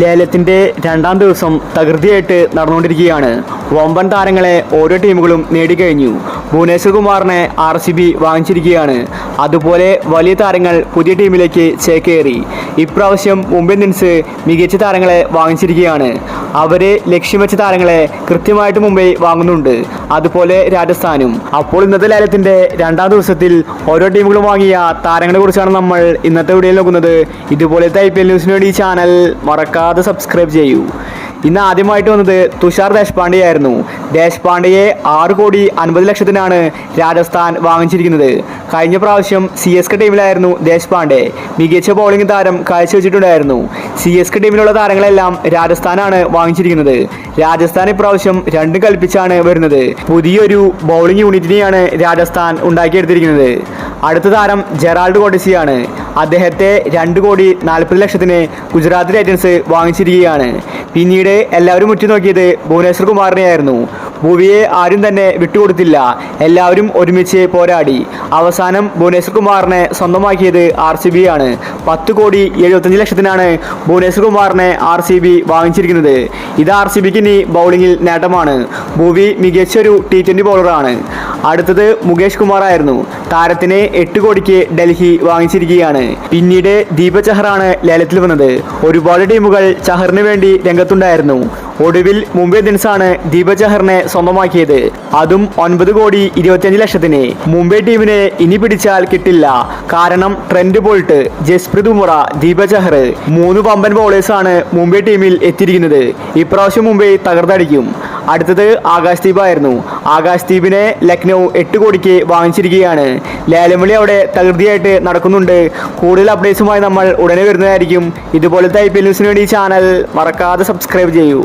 ലേലത്തിന്റെ രണ്ടാം ദിവസം തകൃതിയായിട്ട് നടന്നുകൊണ്ടിരിക്കുകയാണ്. വമ്പൻ താരങ്ങളെ ഓരോ ടീമുകളും നേടിക്കഴിഞ്ഞു. ഭുവനേശ്വർ കുമാറിനെ RCB വാങ്ങിച്ചിരിക്കുകയാണ്. അതുപോലെ വലിയ താരങ്ങൾ പുതിയ ടീമിലേക്ക് ചേക്കേറി. ഇപ്രാവശ്യം മുംബൈ ഇന്ത്യൻസ് മികച്ച താരങ്ങളെ വാങ്ങിച്ചിരിക്കുകയാണ്. അവരെ ലക്ഷ്യം വെച്ച താരങ്ങളെ കൃത്യമായിട്ട് മുംബൈ വാങ്ങുന്നുണ്ട്. അതുപോലെ രാജസ്ഥാനും. അപ്പോൾ ഇന്നത്തെ ലേലത്തിന്റെ രണ്ടാം ദിവസത്തിൽ ഓരോ ടീമുകളും വാങ്ങിയ താരങ്ങളെ കുറിച്ചാണ് നമ്മൾ ഇന്നത്തെ വീഡിയോയിൽ നോക്കുന്നത്. ഇതുപോലത്തെ IPL ന്യൂസിന് വേണ്ടി ഈ ചാനൽ മറക്കാതെ സബ്സ്ക്രൈബ് ചെയ്യൂ. ഇന്ന് ആദ്യമായിട്ട് വന്നത് തുഷാർ ദേശ്പാണ്ഡെ ആയിരുന്നു. ദേശ്പാണ്ഡെയെ 6,50,00,000-നാണ് രാജസ്ഥാൻ വാങ്ങിച്ചിരിക്കുന്നത്. കഴിഞ്ഞ പ്രാവശ്യം CSK ടീമിലായിരുന്നു ദേശ്പാണ്ഡെ. മികച്ച ബൗളിംഗ് താരം കാഴ്ചവെച്ചിട്ടുണ്ടായിരുന്നു. CSK ടീമിലുള്ള താരങ്ങളെല്ലാം രാജസ്ഥാനാണ് വാങ്ങിച്ചിരിക്കുന്നത്. രാജസ്ഥാൻ ഇപ്രാവശ്യം രണ്ടും കൽപ്പിച്ചാണ് വരുന്നത്. പുതിയൊരു ബൗളിംഗ് യൂണിറ്റിനെയാണ് രാജസ്ഥാൻ ഉണ്ടാക്കിയെടുത്തിരിക്കുന്നത്. അടുത്ത താരം ജെറാൾഡ് കോട്ടസിയാണ്. അദ്ദേഹത്തെ 2,40,00,000-ന് ഗുജറാത്ത് ടൈറ്റൻസ് വാങ്ങിച്ചിരിക്കുകയാണ്. പിന്നീട് എല്ലാവരും ഉറ്റുനോക്കിയത് ഭുവനേശ്വർ കുമാറിനെയായിരുന്നു. ഭുവിയെ ആരും തന്നെ വിട്ടുകൊടുത്തില്ല. എല്ലാവരും ഒരുമിച്ച് പോരാടി. അവസാനം ഭുവനേശ്വർ കുമാറിനെ സ്വന്തമാക്കിയത് RCB ആണ്. 10,75,00,000-നാണ് ഭുവനേശ്വർ കുമാറിനെ RCB വാങ്ങിച്ചിരിക്കുന്നത്. ഇത് RCBക്ക് ഇനി ബൗളിങ്ങിൽ നേട്ടമാണ്. ഭുവി മികച്ചൊരു T20 ബൗളറാണ്. അടുത്തത് മുകേഷ് കുമാർ ആയിരുന്നു. താരത്തിന് 8 കോടിക്ക് ഡൽഹി വാങ്ങിച്ചിരിക്കുകയാണ്. പിന്നീട് ദീപക് ചഹറാണ് ലേലത്തിൽ വന്നത്. ഒരുപാട് ടീമുകൾ ചഹറിന് വേണ്ടി രംഗത്തുണ്ടായിരുന്നു. ഒടുവിൽ മുംബൈ ഇന്ത്യൻസാണ് ദീപക് ചഹറിനെ സ്വന്തമാക്കിയത്. അതും 9,25,00,000-ന്. മുംബൈ ടീമിനെ ഇനി പിടിച്ചാൽ കിട്ടില്ല. കാരണം ട്രെന്റ് ബോൾട്ട്, ജസ്പ്രീത് ബുംറ, ദീപക് ചഹർ 3 വമ്പൻ ബൗളേഴ്സാണ് മുംബൈ ടീമിൽ എത്തിയിരിക്കുന്നത്. ഇപ്രാവശ്യം മുംബൈ തകർത്തടിക്കും. അടുത്തത് ആകാശ് ദീപ് ആയിരുന്നു. ആകാശ് ദീപിനെ ലക്നൗ 8 കോടിക്ക് വാങ്ങിച്ചിരിക്കുകയാണ്. ലേലംവിളി അവിടെ തകൃതിയായിട്ട് നടക്കുന്നുണ്ട്. കൂടുതൽ അപ്ഡേറ്റ്സുമായി നമ്മൾ ഉടനെ വരുന്നതായിരിക്കും. ഇതുപോലത്തെ IPL ന്യൂസിന് വേണ്ടി ഈ ചാനൽ മറക്കാതെ സബ്സ്ക്രൈബ് ചെയ്യൂ.